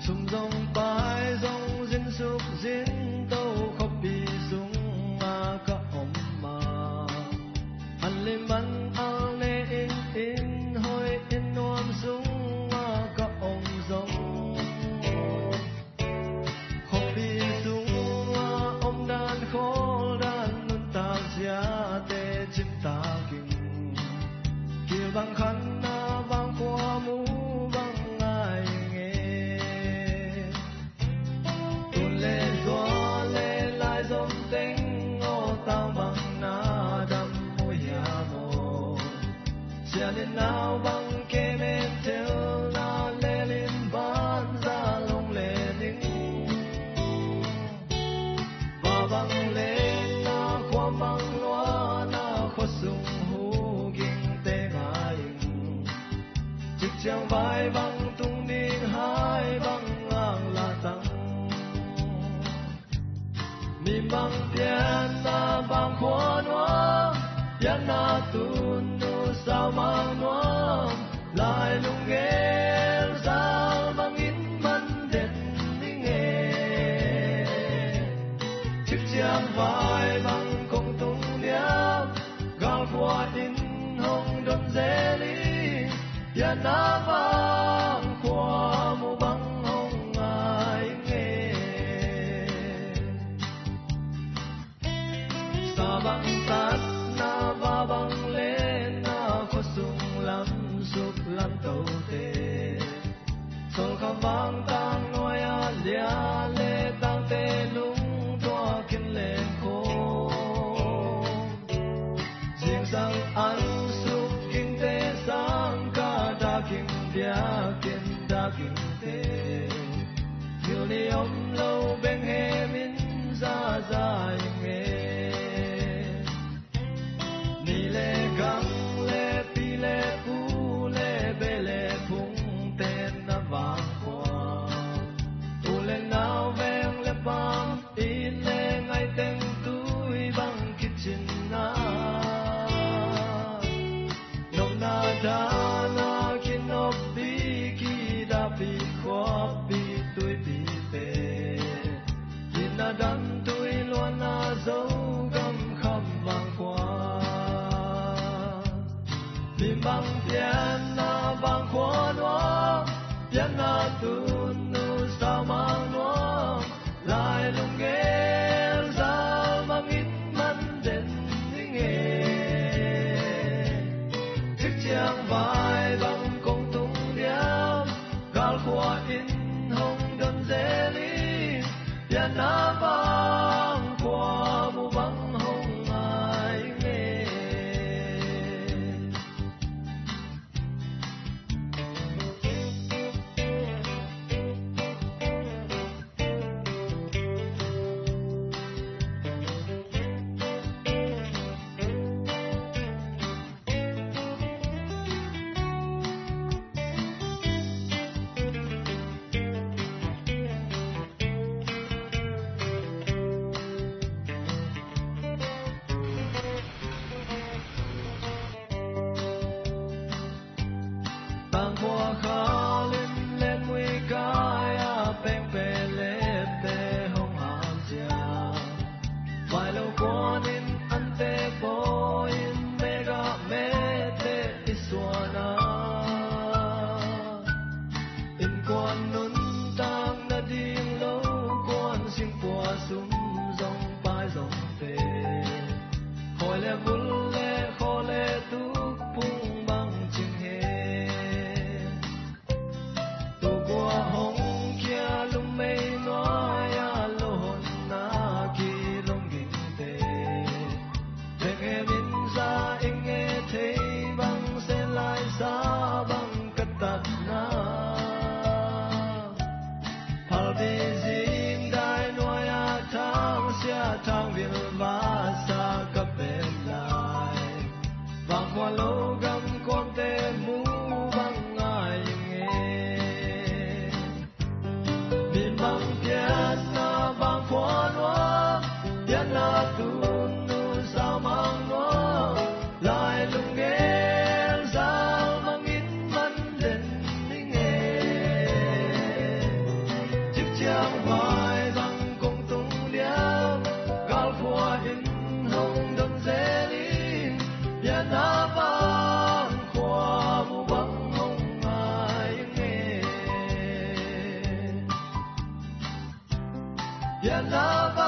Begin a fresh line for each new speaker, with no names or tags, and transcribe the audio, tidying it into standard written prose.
sum dong pai dong zin suk zin to khopi sung ma ka om ma an le man al ne in hoi in nom sung ma ka om dong khopi sung ma om dan khol dan nun ta sia te chim ta king kiều bang khan na bang kwa mu bang ai nghe tuôn lên gió lên lại dòng tiếng ngô tao bang na đam môi ya mo chia lên nào bang kê men theo na lê lên ban ra long lê ninh và bang lên na khoa bang loa na khoa sung hu ging te ngai chiếc chàng vai băng tung đi hai băng ngang là tăng mìm băng tiền na băng khoa noa yan na tun nu sao mang noa lại lung nghe sao băng in man đến đi nghe chiếc chàng vai băng không tung điệp gal khoa in hồng đâm dễ đi yan na băng khoa mu băng hồng ai nghe sa băng tát na ba băng lên na có sung lắm sụp lắm tàu tê sol kham băng tang noa ya lia lê tang tê lung toa kinh lên khô riêng sang ăn sụp kinh tê sang ca đa kinh dia kinh đa kinh tê nhiều li om lâu bên hè min ra dài nghe ni lê căng lê pi lê pu lê bê lê phung tên na vàng qua tu lên nào ven lê băng in lê ngay tên túi băng kitchen na nông na đa na kin op bi ki da bi khoa bi tui bi tê in na dan tui loan na dấu gam kham vàng qua mìm băng tiền na vàng khoa noa tiền na tun nu sao mang noa lại lung nghe sao mang in man đến nghe chiếc chàng vai băng công tung điệp gal khoa in hồng đâm dễ đi tiền na vàng khoa mu băng hồng ai nghe tang khoa kha lên lên mui kai a peng pe le pe hong han sia vai lo quan in an te po in mega me te iswana in quan nun tang na ding lo quan sing po sum dong pai dong te khoi le bul le kho le tu pung bang ching he tu qua hong kia lung mây noa ya lo hon na ki long ging te bên nghe min ra in nghe thấy bang sẽ lại xa bang cất tạt na hal đi zin dai noa ya thang sia thang vil va sa cập bên lại vang qua lâu gam con te mu bang ai nghe mìm băng tiền na băng khoa noa tiền na tun nu sao mang noa lại lung nghe sao mang in man đến đi nghe Vietnam